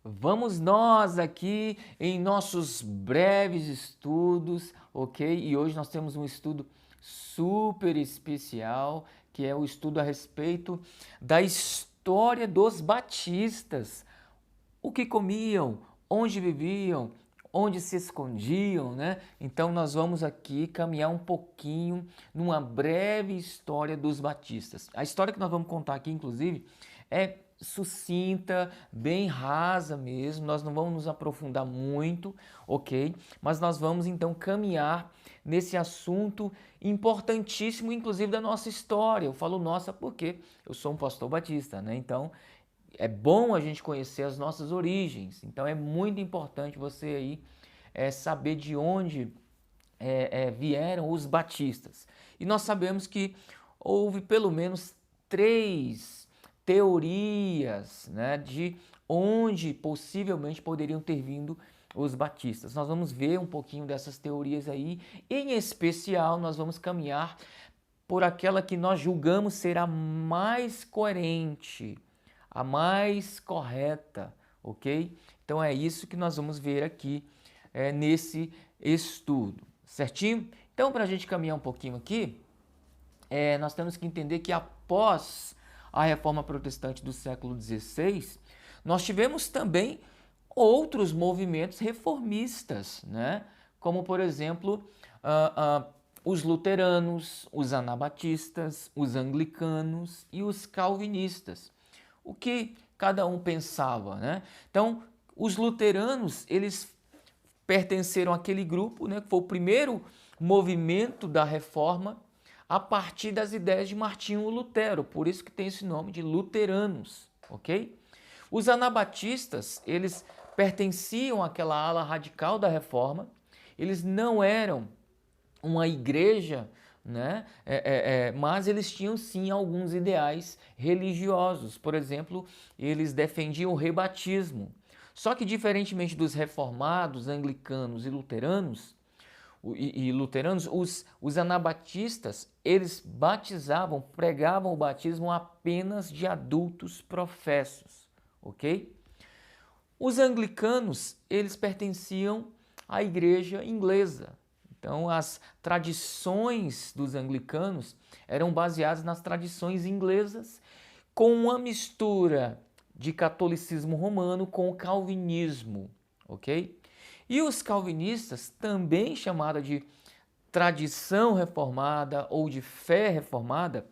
Vamos nós aqui em nossos breves estudos, ok? E hoje nós temos um estudo super especial, que é o estudo a respeito da história dos batistas. O que comiam, onde viviam, onde se escondiam, né? Então nós vamos aqui caminhar um pouquinho numa breve história dos batistas. A história que nós vamos contar aqui, inclusive, é sucinta, bem rasa mesmo, nós não vamos nos aprofundar muito, ok? Mas nós vamos então caminhar nesse assunto importantíssimo, inclusive da nossa história. Eu falo nossa porque eu sou um pastor batista, né? Então é bom a gente conhecer as nossas origens. Então é muito importante você aí saber de onde vieram os batistas. E nós sabemos que houve pelo menos três teorias, né, de onde possivelmente poderiam ter vindo os batistas. Nós vamos ver um pouquinho dessas teorias aí. Em especial, nós vamos caminhar por aquela que nós julgamos ser a mais coerente, a mais correta, ok? Então é isso que nós vamos ver aqui nesse estudo, certinho? Então, para a gente caminhar um pouquinho aqui, nós temos que entender que após a Reforma Protestante do século XVI, nós tivemos também outros movimentos reformistas, né? Como, por exemplo, os luteranos, os anabatistas, os anglicanos e os calvinistas. O que cada um pensava, né? Então, os luteranos, eles pertenceram àquele grupo, né, que foi o primeiro movimento da reforma a partir das ideias de Martinho Lutero, por isso que tem esse nome de luteranos, ok? Os anabatistas, eles pertenciam àquela ala radical da reforma, eles não eram uma igreja, né? Mas eles tinham sim alguns ideais religiosos. Por exemplo, eles defendiam o rebatismo. Só que, diferentemente dos reformados, anglicanos e luteranos, os anabatistas, eles batizavam, pregavam o batismo apenas de adultos professos, ok? Os anglicanos, eles pertenciam à igreja inglesa. Então, as tradições dos anglicanos eram baseadas nas tradições inglesas, com uma mistura de catolicismo romano com o calvinismo, ok? E os calvinistas, também chamada de tradição reformada ou de fé reformada,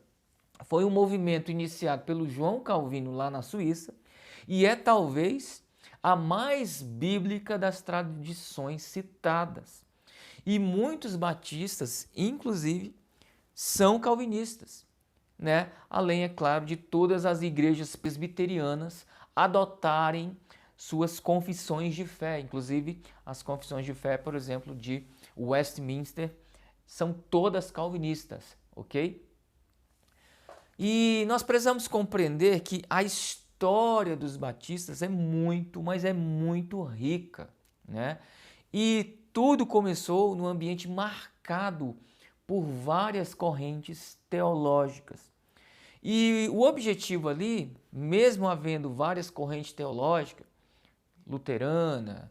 foi um movimento iniciado pelo João Calvino lá na Suíça e é talvez a mais bíblica das tradições citadas. E muitos batistas, inclusive, são calvinistas, né? Além, é claro, de todas as igrejas presbiterianas adotarem suas confissões de fé, inclusive as confissões de fé, por exemplo, de Westminster, são todas calvinistas, ok? E nós precisamos compreender que a história dos batistas é muito, mas é muito rica, né? E tudo começou num ambiente marcado por várias correntes teológicas. E o objetivo ali, mesmo havendo várias correntes teológicas, luterana,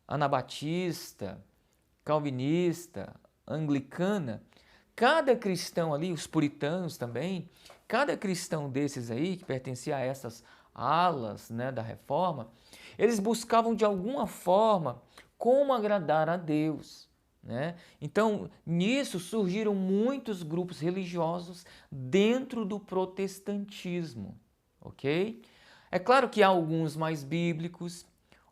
anabatista, calvinista, anglicana, cada cristão ali, os puritanos também, cada cristão desses aí, que pertencia a essas alas, né, da reforma, eles buscavam de alguma forma como agradar a Deus, né? Então, nisso surgiram muitos grupos religiosos dentro do protestantismo, ok? É claro que há alguns mais bíblicos,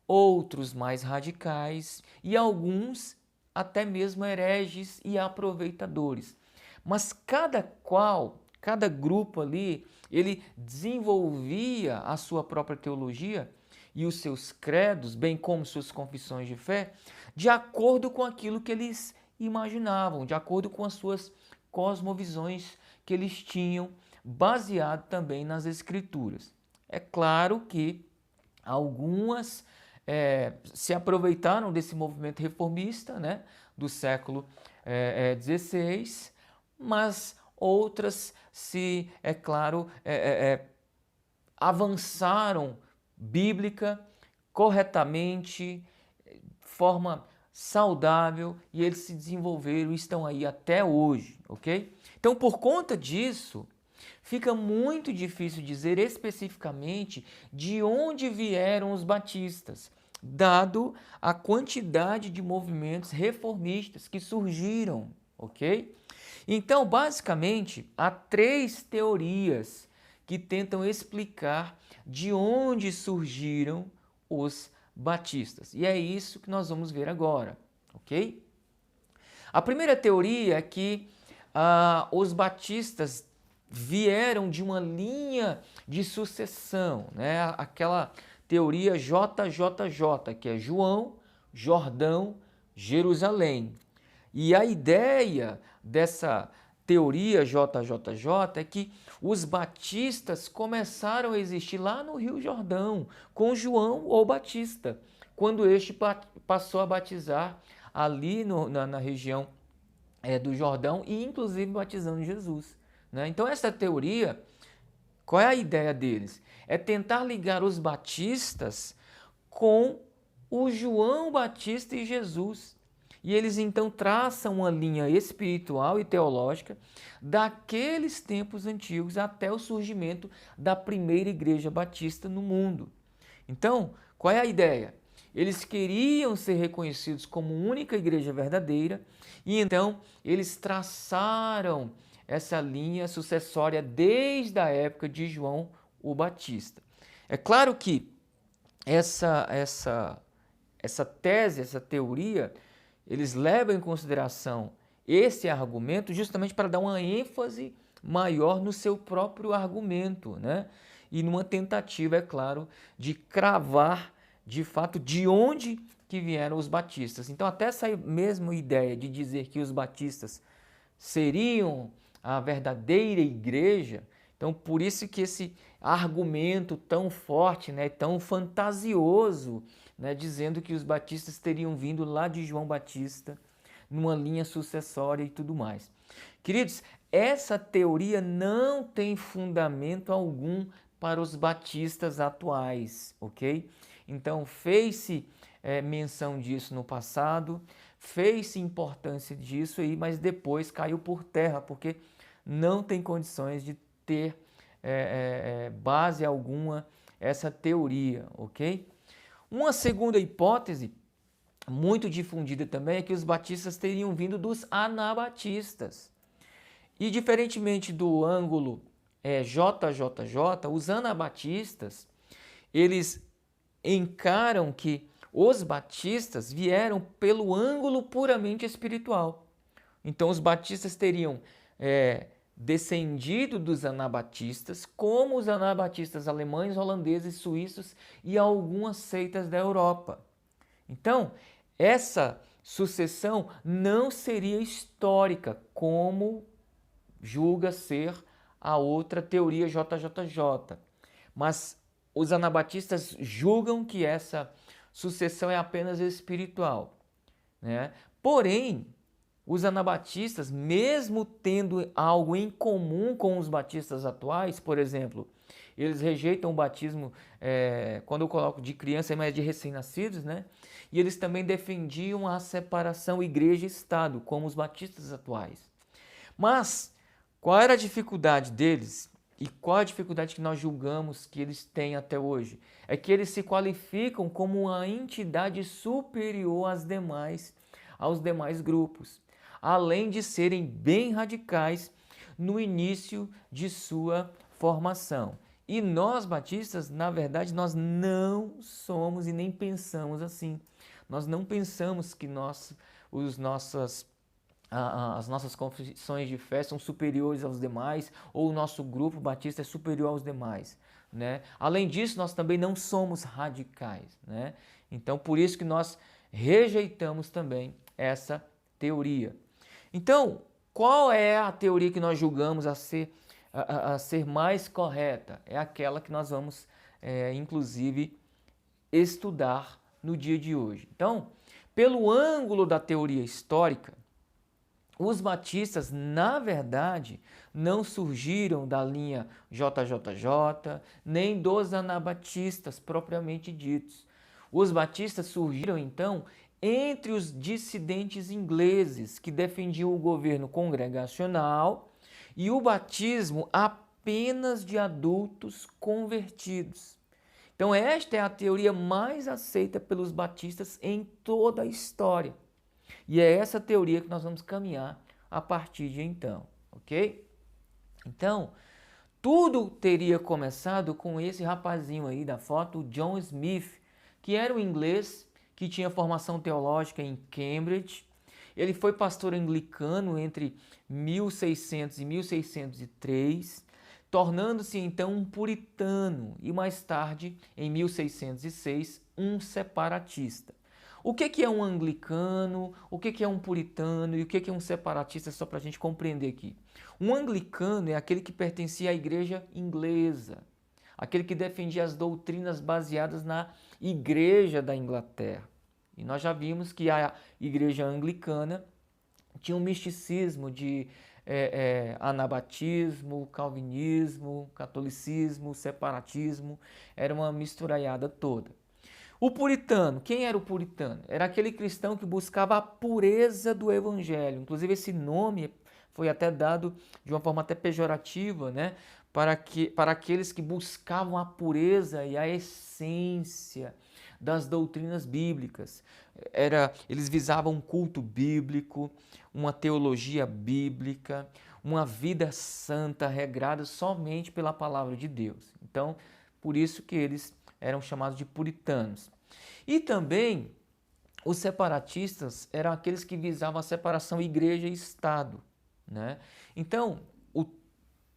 outros mais radicais e alguns até mesmo hereges e aproveitadores. Mas cada grupo ali, ele desenvolvia a sua própria teologia e os seus credos, bem como suas confissões de fé, de acordo com aquilo que eles imaginavam, de acordo com as suas cosmovisões que eles tinham, baseado também nas escrituras. É claro que algumas se aproveitaram desse movimento reformista, né, do século XVI, mas outras se, é claro, avançaram bíblica, corretamente, forma saudável, e eles se desenvolveram e estão aí até hoje, ok? Então, por conta disso, fica muito difícil dizer especificamente de onde vieram os batistas, dado a quantidade de movimentos reformistas que surgiram, ok? Então, basicamente, há 3 teorias que tentam explicar de onde surgiram os batistas. E é isso que nós vamos ver agora, ok? A primeira teoria é que os batistas vieram de uma linha de sucessão, né? Aquela teoria JJJ, que é João, Jordão, Jerusalém. E a ideia dessa teoria JJJ é que os batistas começaram a existir lá no Rio Jordão, com João ou Batista, quando este passou a batizar ali na região do Jordão e inclusive batizando Jesus, né? Então essa teoria, qual é a ideia deles? É tentar ligar os batistas com o João Batista e Jesus. E eles então traçam uma linha espiritual e teológica daqueles tempos antigos até o surgimento da primeira igreja batista no mundo. Então, qual é a ideia? Eles queriam ser reconhecidos como única igreja verdadeira e então eles traçaram essa linha sucessória desde a época de João o Batista. É claro que essa tese, essa teoria, eles levam em consideração esse argumento justamente para dar uma ênfase maior no seu próprio argumento, né? E numa tentativa, é claro, de cravar de fato de onde que vieram os batistas. Então até essa mesma ideia de dizer que os batistas seriam a verdadeira igreja, então por isso que esse argumento tão forte, né, tão fantasioso, né, dizendo que os batistas teriam vindo lá de João Batista, numa linha sucessória e tudo mais. Queridos, essa teoria não tem fundamento algum para os batistas atuais, ok? Então fez-se menção disso no passado, fez-se importância disso aí, mas depois caiu por terra, porque não tem condições de ter base alguma essa teoria, ok? Uma segunda hipótese, muito difundida também, é que os batistas teriam vindo dos anabatistas. E diferentemente do ângulo JJJ, os anabatistas, eles encaram que os batistas vieram pelo ângulo puramente espiritual. Então os batistas teriam descendido dos anabatistas, como os anabatistas alemães, holandeses, suíços e algumas seitas da Europa. Então, essa sucessão não seria histórica, como julga ser a outra teoria JJJ. Mas os anabatistas julgam que essa sucessão é apenas espiritual, né? Porém, os anabatistas, mesmo tendo algo em comum com os batistas atuais, por exemplo, eles rejeitam o batismo, quando eu coloco de criança, mas de recém-nascidos, né? E eles também defendiam a separação igreja-estado, como os batistas atuais. Mas, qual era a dificuldade deles? E qual a dificuldade que nós julgamos que eles têm até hoje? É que eles se qualificam como uma entidade superior aos demais grupos, além de serem bem radicais no início de sua formação. E nós batistas, na verdade, nós não somos e nem pensamos assim. Nós não pensamos que as nossas confissões de fé são superiores aos demais, ou o nosso grupo batista é superior aos demais, né? Além disso, nós também não somos radicais, né? Então, por isso que nós rejeitamos também essa teoria. Então, qual é a teoria que nós julgamos a ser mais correta? É aquela que nós vamos, inclusive, estudar no dia de hoje. Então, pelo ângulo da teoria histórica, os batistas, na verdade, não surgiram da linha JJJ, nem dos anabatistas propriamente ditos. Os batistas surgiram, então, entre os dissidentes ingleses que defendiam o governo congregacional e o batismo apenas de adultos convertidos. Então, esta é a teoria mais aceita pelos batistas em toda a história. E é essa teoria que nós vamos caminhar a partir de então, ok? Então, tudo teria começado com esse rapazinho aí da foto, o John Smith, que era um inglês que tinha formação teológica em Cambridge. Ele foi pastor anglicano entre 1600 e 1603, tornando-se então um puritano e mais tarde, em 1606, um separatista. O que é um anglicano, o que é um puritano e o que é um separatista, só para a gente compreender aqui. Um anglicano é aquele que pertencia à igreja inglesa, aquele que defendia as doutrinas baseadas na igreja da Inglaterra. E nós já vimos que a igreja anglicana tinha um misticismo de anabatismo, calvinismo, catolicismo, separatismo, era uma misturaiada toda. O puritano, quem era o puritano? Era aquele cristão que buscava a pureza do evangelho. Inclusive esse nome foi até dado de uma forma até pejorativa, né? Para aqueles que buscavam a pureza e a essência das doutrinas bíblicas. Eles visavam um culto bíblico, uma teologia bíblica, uma vida santa regrada somente pela palavra de Deus. Então, por isso que eles eram chamados de puritanos. E também os separatistas eram aqueles que visavam a separação igreja e Estado, né? Então, o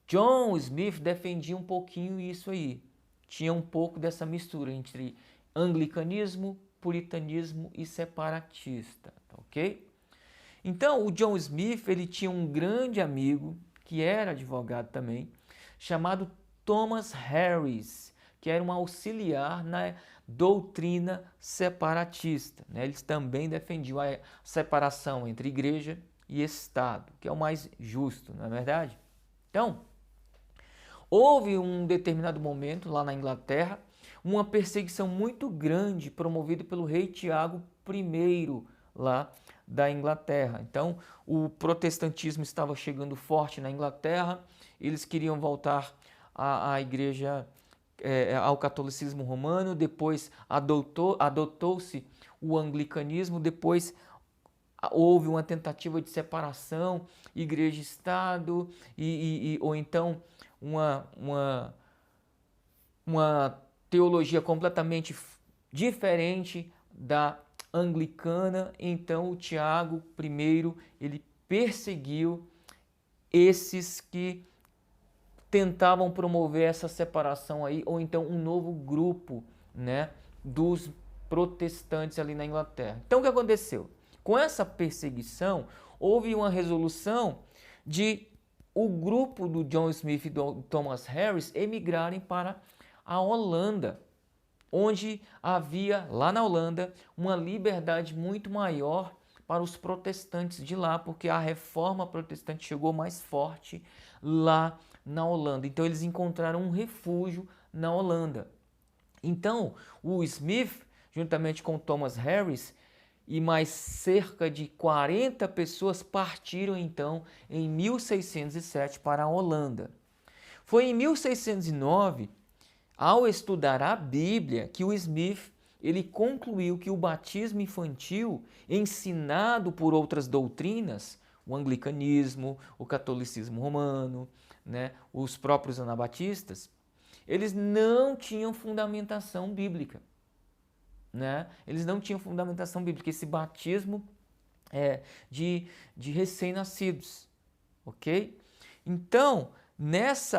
John Smith defendia um pouquinho isso aí. Tinha um pouco dessa mistura entre anglicanismo, puritanismo e separatista, ok? Então, o John Smith, ele tinha um grande amigo, que era advogado também, chamado Thomas Harris, que era um auxiliar na doutrina separatista, né? Eles também defendiam a separação entre igreja e Estado, que é o mais justo, não é verdade? Então, houve um determinado momento lá na Inglaterra, uma perseguição muito grande promovida pelo rei Tiago I lá da Inglaterra. Então, o protestantismo estava chegando forte na Inglaterra, eles queriam voltar à igreja, ao catolicismo romano, depois adotou-se o anglicanismo, depois houve uma tentativa de separação, igreja e Estado, ou então uma teologia completamente diferente da anglicana. Então o Tiago I, ele perseguiu esses que tentavam promover essa separação aí, ou então um novo grupo, né, dos protestantes ali na Inglaterra. Então o que aconteceu? Com essa perseguição, houve uma resolução de o grupo do John Smith e do Thomas Harris emigrarem para a Holanda, onde havia, lá na Holanda, uma liberdade muito maior para os protestantes de lá, porque a reforma protestante chegou mais forte lá na Holanda. Então eles encontraram um refúgio na Holanda. Então o Smith, juntamente com Thomas Harris, e mais cerca de 40 pessoas partiram então em 1607 para a Holanda. Foi em 1609, ao estudar a Bíblia, que o Smith ele concluiu que o batismo infantil, ensinado por outras doutrinas, o anglicanismo, o catolicismo romano, né, os próprios anabatistas, eles não tinham fundamentação bíblica. Né? Eles não tinham fundamentação bíblica, esse batismo de recém-nascidos, ok? Então, nesse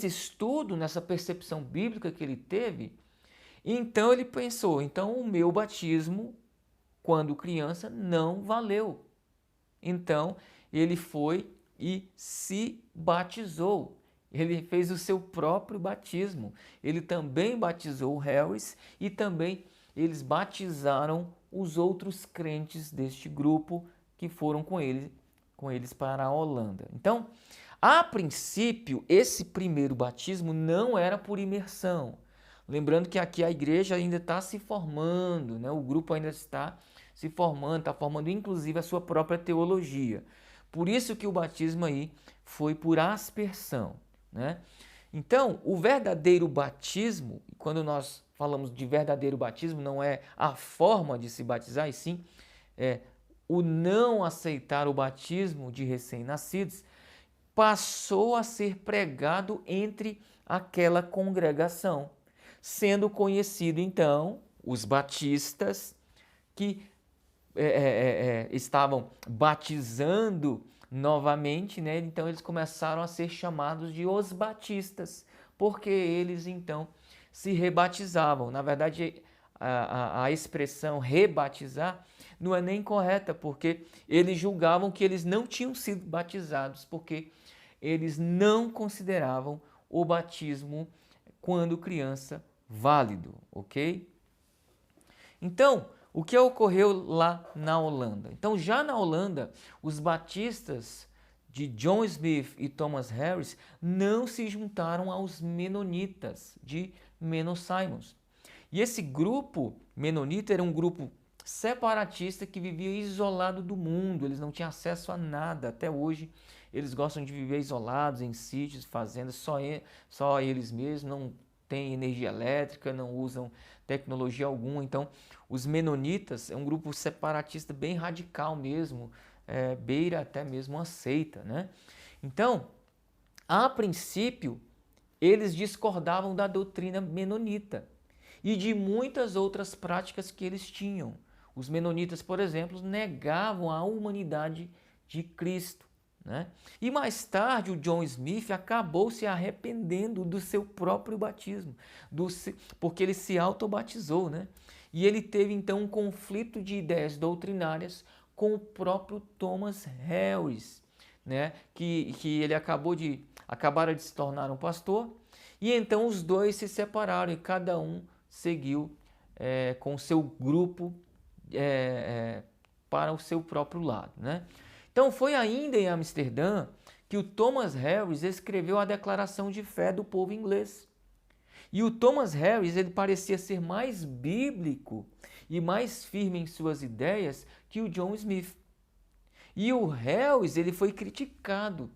estudo, nessa percepção bíblica que ele teve, então ele pensou, então o meu batismo, quando criança, não valeu. Então, ele foi e se batizou. Ele fez o seu próprio batismo. Ele também batizou o Harris e também eles batizaram os outros crentes deste grupo que foram com eles para a Holanda. Então, a princípio, esse primeiro batismo não era por imersão. Lembrando que aqui a igreja ainda está se formando, né? O grupo ainda está se formando, está formando inclusive a sua própria teologia. Por isso que o batismo aí foi por aspersão, né? Então, o verdadeiro batismo, quando nós falamos de verdadeiro batismo, não é a forma de se batizar, e sim é o não aceitar o batismo de recém-nascidos, passou a ser pregado entre aquela congregação, sendo conhecido então os batistas que estavam batizando novamente, né? Então eles começaram a ser chamados de os batistas, porque eles então se rebatizavam. Na verdade, a expressão rebatizar não é nem correta, porque eles julgavam que eles não tinham sido batizados, porque eles não consideravam o batismo quando criança válido, ok? Então, o que ocorreu lá na Holanda? Então, já na Holanda, os batistas de John Smith e Thomas Harris não se juntaram aos menonitas de Menno Simons. E esse grupo menonita era um grupo separatista que vivia isolado do mundo, eles não tinham acesso a nada. Até hoje, eles gostam de viver isolados em sítios, fazendas, só eles mesmos, não têm energia elétrica, não usam tecnologia alguma. Então, os menonitas é um grupo separatista bem radical mesmo, beira até mesmo uma seita, né? Então, a princípio, eles discordavam da doutrina menonita e de muitas outras práticas que eles tinham. Os menonitas, por exemplo, negavam a humanidade de Cristo, né? E mais tarde o John Smith acabou se arrependendo do seu próprio batismo, porque ele se autobatizou, né? E ele teve então um conflito de ideias doutrinárias com o próprio Thomas Harris, né? Que ele acabaram de se tornar um pastor, e então os dois se separaram e cada um seguiu com o seu grupo para o seu próprio lado, né? Então foi ainda em Amsterdã que o Thomas Harris escreveu a Declaração de Fé do povo inglês. E o Thomas Harris ele parecia ser mais bíblico e mais firme em suas ideias que o John Smith. E o Harris ele foi criticado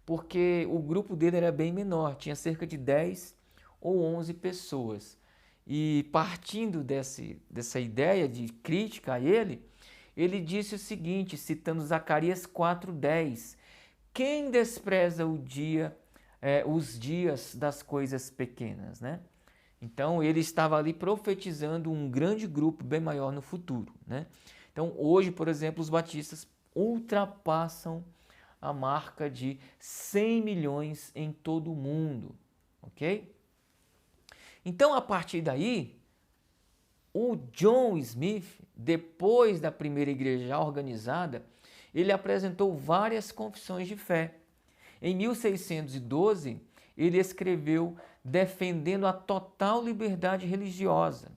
porque o grupo dele era bem menor, tinha cerca de 10 ou 11 pessoas. E partindo dessa ideia de crítica a ele, ele disse o seguinte, citando Zacarias 4:10, quem despreza os dias das coisas pequenas, né? Então ele estava ali profetizando um grande grupo bem maior no futuro, né? Então hoje, por exemplo, os batistas ultrapassam a marca de 100 milhões em todo o mundo, ok? Então a partir daí, o John Smith, depois da primeira igreja organizada, ele apresentou várias confissões de fé. Em 1612, ele escreveu defendendo a total liberdade religiosa.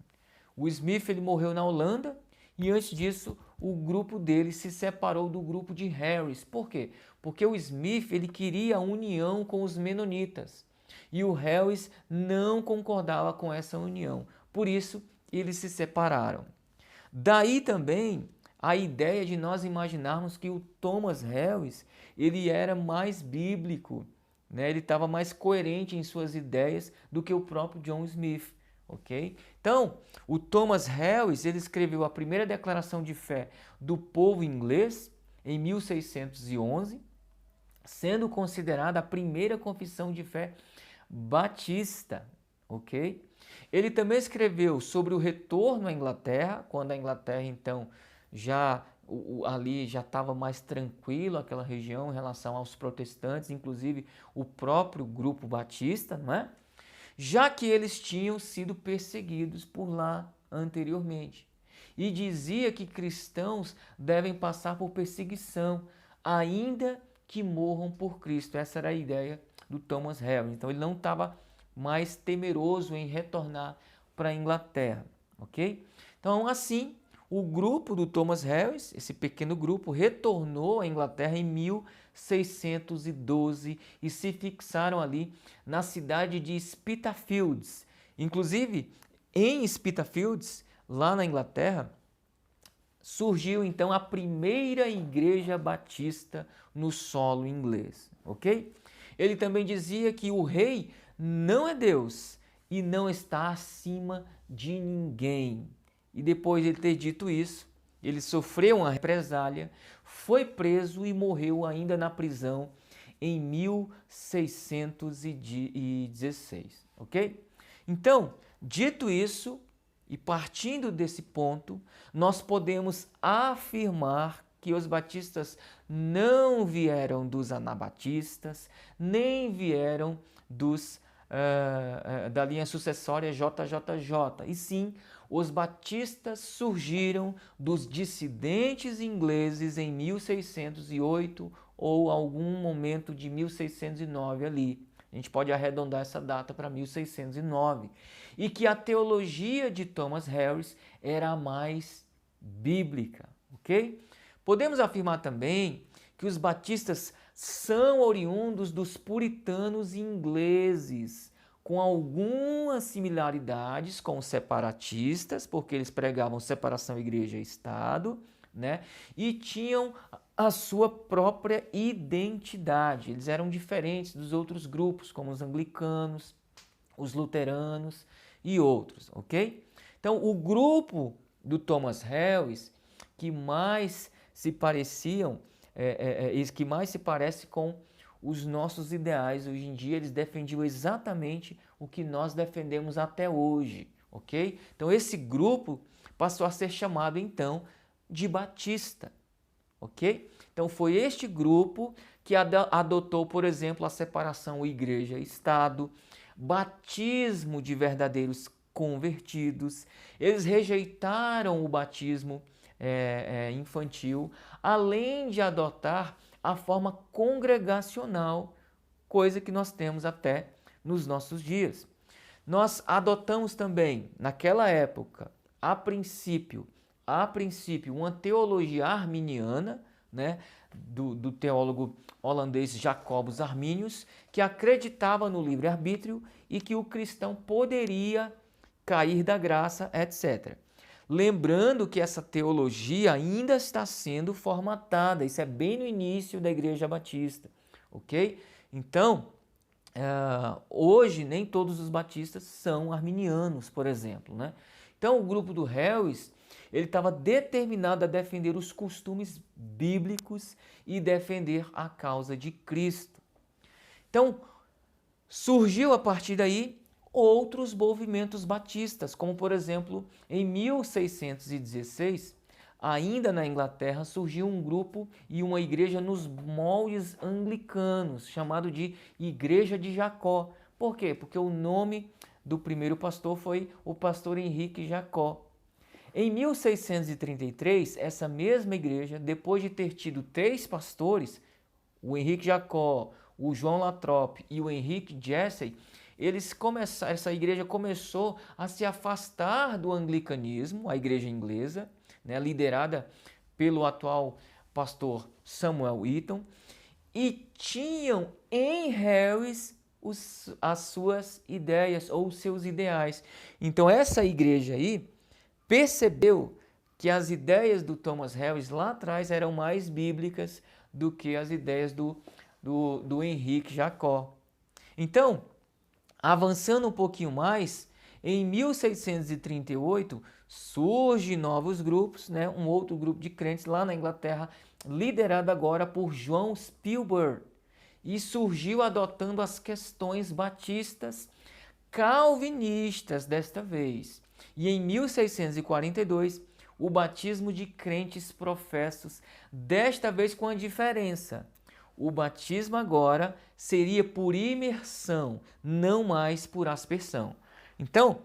O Smith ele morreu na Holanda e antes disso o grupo dele se separou do grupo de Harris. Por quê? Porque o Smith ele queria a união com os menonitas e o Harris não concordava com essa união. Por isso, eles se separaram. Daí também a ideia de nós imaginarmos que o Thomas Harris ele era mais bíblico, né? Ele estava mais coerente em suas ideias do que o próprio John Smith, ok? Então, o Thomas Harris ele escreveu a primeira declaração de fé do povo inglês em 1611, sendo considerada a primeira confissão de fé batista, ok? Ele também escreveu sobre o retorno à Inglaterra, quando a Inglaterra então ali já estava mais tranquilo, aquela região em relação aos protestantes, inclusive o próprio grupo batista, não é? Já que eles tinham sido perseguidos por lá anteriormente. E dizia que cristãos devem passar por perseguição, ainda que morram por Cristo. Essa era a ideia do Thomas Harris. Então ele não estava mais temeroso em retornar para a Inglaterra, ok? Então assim, o grupo do Thomas Harris, esse pequeno grupo, retornou à Inglaterra em 1612 e se fixaram ali na cidade de Spitalfields, Inclusive, em Spitalfields, lá na Inglaterra, surgiu então a primeira igreja batista no solo inglês, ok? Ele também dizia que o rei não é Deus e não está acima de ninguém. E depois de ele ter dito isso, ele sofreu uma represália, foi preso e morreu ainda na prisão em 1616, ok? Então, dito isso, e partindo desse ponto, nós podemos afirmar que os batistas não vieram dos anabatistas, nem vieram da linha sucessória JJJ, e sim, os batistas surgiram dos dissidentes ingleses em 1608 ou algum momento de 1609 ali. A gente pode arredondar essa data para 1609. E que a teologia de Thomas Harris era a mais bíblica, ok? Podemos afirmar também que os batistas são oriundos dos puritanos ingleses, com algumas similaridades com os separatistas, porque eles pregavam separação igreja e Estado, né? E tinham a sua própria identidade. Eles eram diferentes dos outros grupos, como os anglicanos, os luteranos e outros, ok? Então, o grupo do Thomas Harris que mais se pareciam, que mais se parece com os nossos ideais hoje em dia, eles defendiam exatamente o que nós defendemos até hoje, ok? Então, esse grupo passou a ser chamado, então, de Batista, ok? Então, foi este grupo que adotou, por exemplo, a separação igreja e Estado, batismo de verdadeiros convertidos. Eles rejeitaram o batismo infantil, além de adotar a forma congregacional, coisa que nós temos até nos nossos dias. Nós adotamos também, naquela época, a princípio, uma teologia arminiana, né, do teólogo holandês Jacobus Arminius, que acreditava no livre-arbítrio e que o cristão poderia cair da graça, etc. Lembrando que essa teologia ainda está sendo formatada, isso é bem no início da Igreja Batista, ok? Então, hoje nem todos os batistas são arminianos, por exemplo, né? Então, o grupo do Harris, ele estava determinado a defender os costumes bíblicos e defender a causa de Cristo. Então, surgiu a partir daí outros movimentos batistas, como por exemplo, em 1616, ainda na Inglaterra, surgiu um grupo e uma igreja nos moldes anglicanos, chamado de Igreja de Jacó. Por quê? Porque o nome do primeiro pastor foi o pastor Henrique Jacó. Em 1633, essa mesma igreja, depois de ter tido 3 pastores, o Henrique Jacó, o João Latrobe e o Henrique Jessey, essa igreja começou a se afastar do anglicanismo, a igreja inglesa, né, liderada pelo atual pastor Samuel Eaton, e tinham em Harris as suas ideias ou os seus ideais. Então essa igreja aí percebeu que as ideias do Thomas Harris lá atrás eram mais bíblicas do que as ideias do Henrique Jacó. Então, avançando um pouquinho mais, em 1638 surge novos grupos, né? Um outro grupo de crentes lá na Inglaterra, liderado agora por John Spilberg, e surgiu adotando as questões batistas calvinistas desta vez. E em 1642, o batismo de crentes professos, desta vez com a diferença. O batismo agora seria por imersão, não mais por aspersão. Então,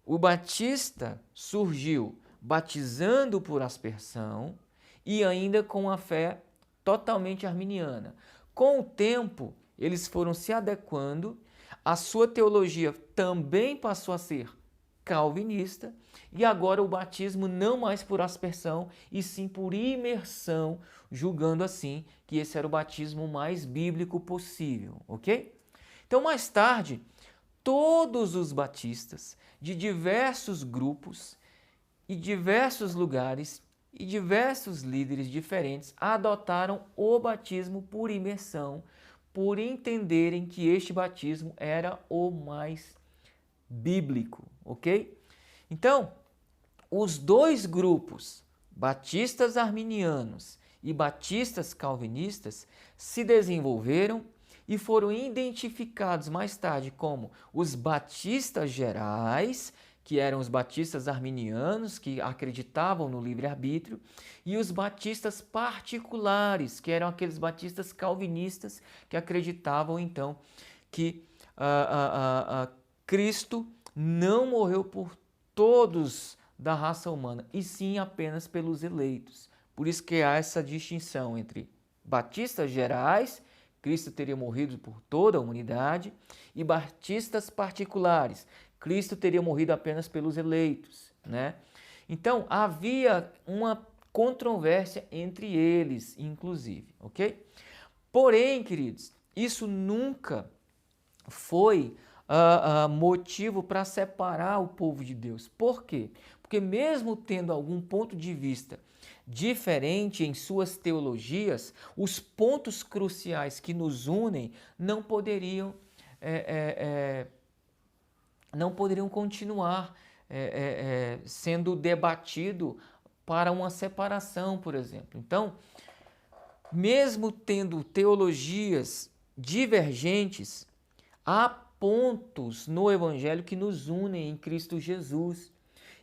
o batista surgiu batizando por aspersão e ainda com a fé totalmente arminiana. Com o tempo, eles foram se adequando, a sua teologia também passou a ser calvinista, e agora o batismo não mais por aspersão, e sim por imersão, julgando assim que esse era o batismo mais bíblico possível, ok? Então, mais tarde, todos os batistas de diversos grupos e diversos lugares e diversos líderes diferentes adotaram o batismo por imersão, por entenderem que este batismo era o mais bíblico, ok? Então, os dois grupos, batistas arminianos e batistas calvinistas, se desenvolveram e foram identificados mais tarde como os batistas gerais, que eram os batistas arminianos, que acreditavam no livre-arbítrio, e os batistas particulares, que eram aqueles batistas calvinistas que acreditavam, então, que Cristo não morreu por todos da raça humana, e sim apenas pelos eleitos. Por isso que há essa distinção entre batistas gerais, Cristo teria morrido por toda a humanidade, e batistas particulares, Cristo teria morrido apenas pelos eleitos, né? Então, havia uma controvérsia entre eles, inclusive, ok? Porém, queridos, isso nunca foi motivo para separar o povo de Deus. Por quê? Porque mesmo tendo algum ponto de vista diferente em suas teologias, os pontos cruciais que nos unem não poderiam continuar sendo debatido para uma separação, por exemplo. Então, mesmo tendo teologias divergentes, há pontos no Evangelho que nos unem em Cristo Jesus.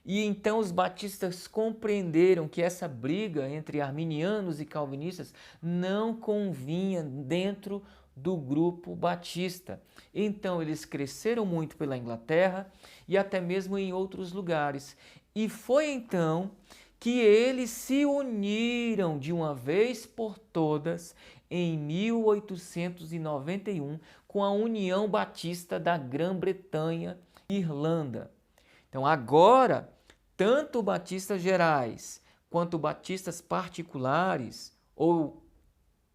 E então os batistas compreenderam que essa briga entre arminianos e calvinistas não convinha dentro do grupo batista. Então eles cresceram muito pela Inglaterra e até mesmo em outros lugares. E foi então que eles se uniram de uma vez por todas em 1891 com a União Batista da Grã-Bretanha e Irlanda. Então agora, tanto batistas gerais quanto batistas particulares, ou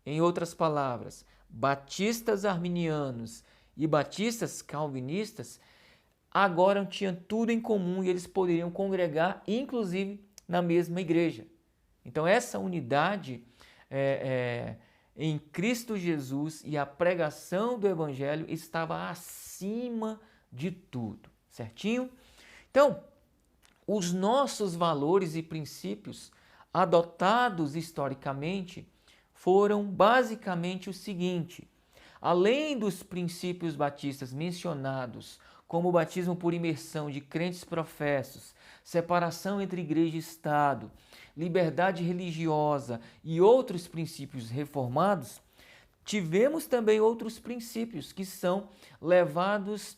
em outras palavras, batistas arminianos e batistas calvinistas, agora tinham tudo em comum e eles poderiam congregar, inclusive, na mesma igreja. Então essa unidade em Cristo Jesus e a pregação do Evangelho estava acima de tudo, certinho? Então, os nossos valores e princípios adotados historicamente foram basicamente o seguinte: além dos princípios batistas mencionados, como o batismo por imersão de crentes professos, separação entre igreja e Estado, liberdade religiosa e outros princípios reformados, tivemos também outros princípios que são levados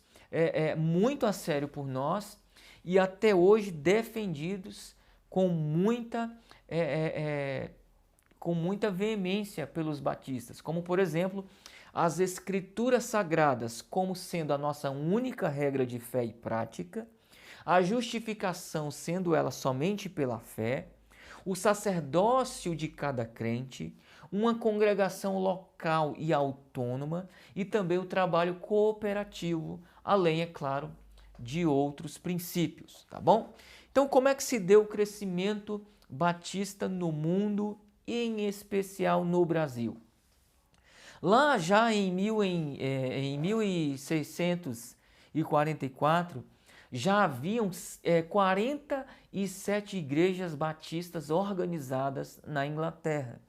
muito a sério por nós e até hoje defendidos com muita veemência pelos batistas, como por exemplo as escrituras sagradas como sendo a nossa única regra de fé e prática, a justificação sendo ela somente pela fé, o sacerdócio de cada crente, uma congregação local e autônoma e também o trabalho cooperativo, além, é claro, de outros princípios, tá bom? Então, como é que se deu o crescimento batista no mundo e em especial no Brasil? Lá já em 1644, já haviam 47 igrejas batistas organizadas na Inglaterra.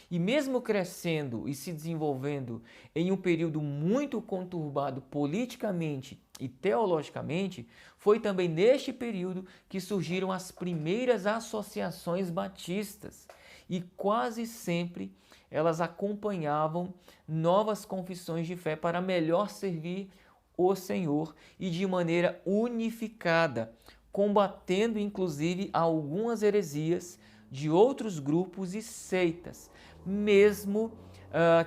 E mesmo crescendo e se desenvolvendo em um período muito conturbado politicamente e teologicamente, foi também neste período que surgiram as primeiras associações batistas. E quase sempre elas acompanhavam novas confissões de fé para melhor servir o Senhor e de maneira unificada, combatendo inclusive algumas heresias de outros grupos e seitas, mesmo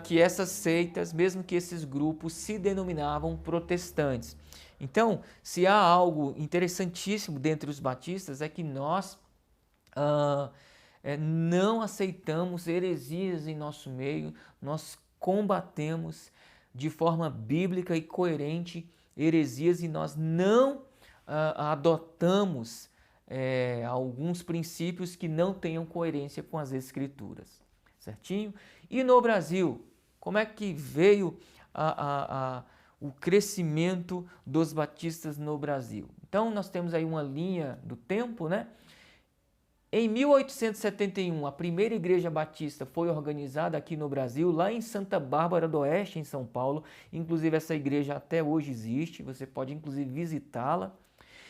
que essas seitas, mesmo que esses grupos se denominavam protestantes. Então, se há algo interessantíssimo dentre os batistas é que nós não aceitamos heresias em nosso meio, nós combatemos de forma bíblica e coerente heresias e nós não adotamos alguns princípios que não tenham coerência com as Escrituras, certinho? E no Brasil, como é que veio o crescimento dos batistas no Brasil? Então, nós temos aí uma linha do tempo, né? Em 1871, a primeira igreja batista foi organizada aqui no Brasil, lá em Santa Bárbara do Oeste, em São Paulo. Inclusive, essa igreja até hoje existe, você pode inclusive visitá-la.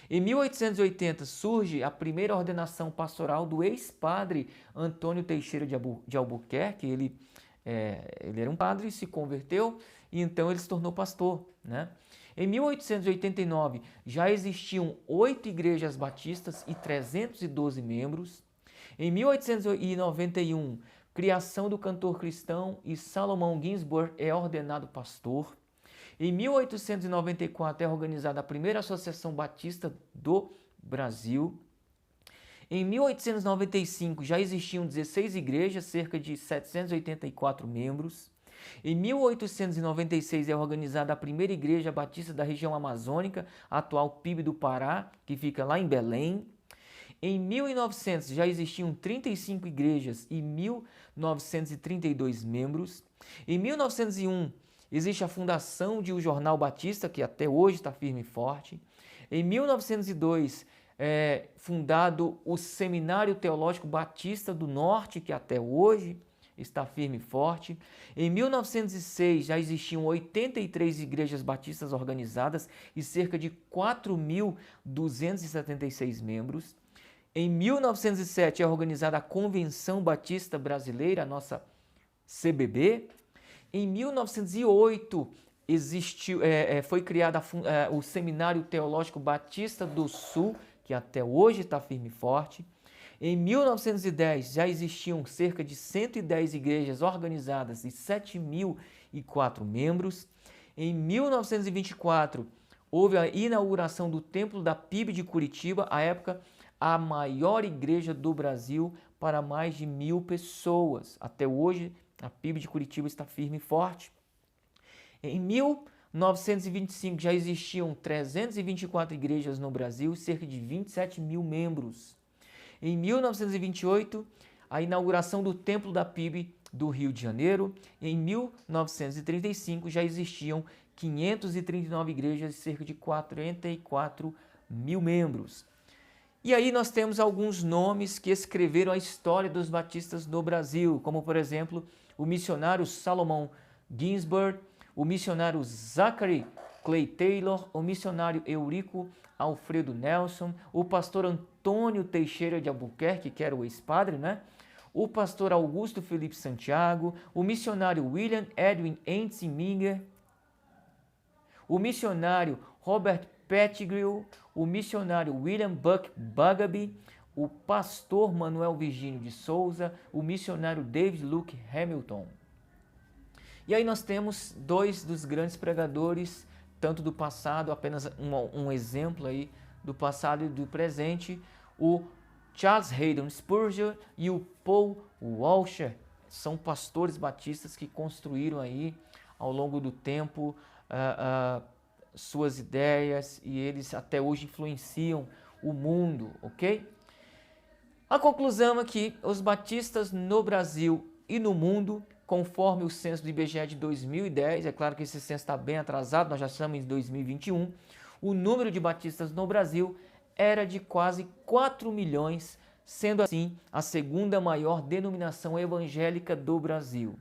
Em 1880 surge a primeira ordenação pastoral do ex-padre Antônio Teixeira de Albuquerque. Ele era um padre e se converteu e então ele se tornou pastor, né? Em 1889 já existiam 8 igrejas batistas e 312 membros. Em 1891, criação do cantor cristão e Salomão Ginsburg é ordenado pastor. Em 1894 é organizada a primeira Associação Batista do Brasil. Em 1895 já existiam 16 igrejas, cerca de 784 membros. Em 1896 é organizada a primeira igreja batista da região amazônica, atual PIB do Pará, que fica lá em Belém. Em 1900 já existiam 35 igrejas e 1.932 membros. Em 1901 existe a fundação de O Jornal Batista, que até hoje está firme e forte. Em 1902 é fundado o Seminário Teológico Batista do Norte, que até hoje está firme e forte. Em 1906 já existiam 83 igrejas batistas organizadas e cerca de 4.276 membros. Em 1907 é organizada a Convenção Batista Brasileira, a nossa CBB. Em 1908 foi criado o Seminário Teológico Batista do Sul, que até hoje está firme e forte. Em 1910 já existiam cerca de 110 igrejas organizadas e 7.004 membros. Em 1924 houve a inauguração do Templo da PIB de Curitiba, à época a maior igreja do Brasil para mais de 1.000 pessoas. Até hoje a PIB de Curitiba está firme e forte. Em 1925 já existiam 324 igrejas no Brasil, cerca de 27.000 membros. Em 1928, a inauguração do Templo da PIB do Rio de Janeiro. Em 1935 já existiam 539 igrejas e cerca de 44.000 membros. E aí nós temos alguns nomes que escreveram a história dos batistas no Brasil, como por exemplo o missionário Salomão Ginsburg, o missionário Zachary Clay Taylor, o missionário Eurico Alfredo Nelson, o pastor Antônio Teixeira de Albuquerque, que era o ex-padre, né? O pastor Augusto Felipe Santiago, o missionário William Edwin Entzminger, o missionário Robert Pettigrew, o missionário William Buck Bugaby, o pastor Manuel Virgínio de Souza, o missionário David Luke Hamilton. E aí nós temos dois dos grandes pregadores, tanto do passado, apenas um exemplo aí do passado e do presente, o Charles Haddon Spurgeon e o Paul Washer. São pastores batistas que construíram aí ao longo do tempo suas ideias e eles até hoje influenciam o mundo, ok? A conclusão é que os batistas no Brasil e no mundo, conforme o censo do IBGE de 2010, é claro que esse censo está bem atrasado, nós já estamos em 2021, o número de batistas no Brasil era de quase 4 milhões, sendo assim a segunda maior denominação evangélica do Brasil.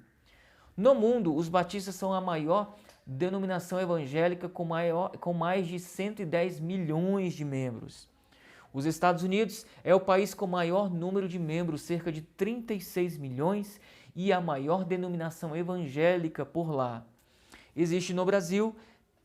No mundo, os batistas são a maior denominação evangélica com mais de 110 milhões de membros. Os Estados Unidos é o país com maior número de membros, cerca de 36 milhões, e a maior denominação evangélica por lá. Existe no Brasil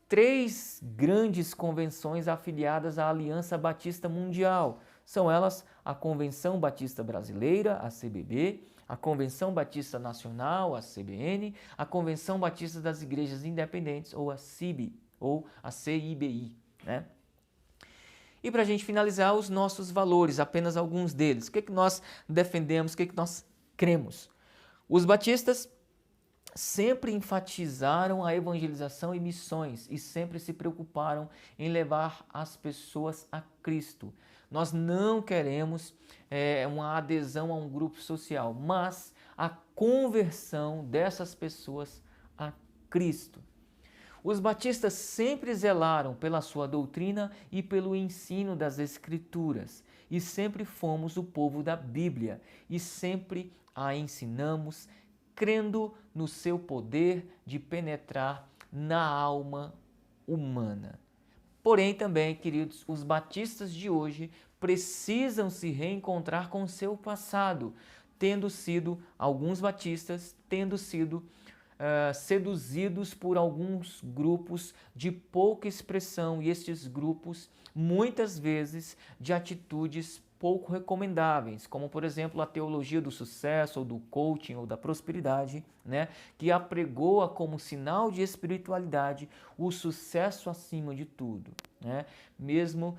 3 grandes convenções afiliadas à Aliança Batista Mundial. São elas a Convenção Batista Brasileira, a CBB, a Convenção Batista Nacional, a CBN, a Convenção Batista das Igrejas Independentes, ou a CIB, ou a CIBI, né? E para a gente finalizar, os nossos valores, apenas alguns deles. O que nós defendemos, o que nós cremos? Os batistas sempre enfatizaram a evangelização e missões e sempre se preocuparam em levar as pessoas a Cristo. Nós não queremos uma adesão a um grupo social, mas a conversão dessas pessoas a Cristo. Os batistas sempre zelaram pela sua doutrina e pelo ensino das Escrituras, e sempre fomos o povo da Bíblia, e sempre a ensinamos, crendo no seu poder de penetrar na alma humana. Porém, também, queridos, os batistas de hoje precisam se reencontrar com o seu passado, alguns batistas tendo sido seduzidos por alguns grupos de pouca expressão, e estes grupos, muitas vezes, de atitudes pouco recomendáveis, como por exemplo a teologia do sucesso, ou do coaching, ou da prosperidade, né, que apregoa como sinal de espiritualidade o sucesso acima de tudo, né, mesmo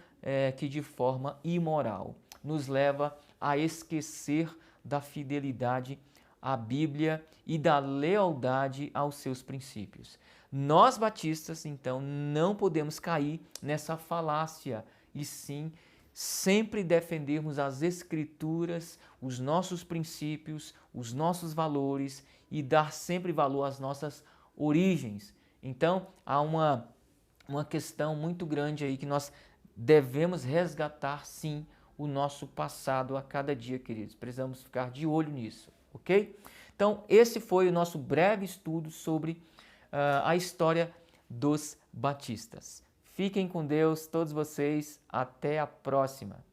que de forma imoral. Nos leva a esquecer da fidelidade à Bíblia e da lealdade aos seus princípios. Nós batistas, então, não podemos cair nessa falácia, e sim sempre defendermos as Escrituras, os nossos princípios, os nossos valores, e dar sempre valor às nossas origens. Então, há uma questão muito grande aí que nós devemos resgatar, sim, o nosso passado a cada dia, queridos. Precisamos ficar de olho nisso, ok? Então, esse foi o nosso breve estudo sobre a história dos batistas. Fiquem com Deus, todos vocês. Até a próxima.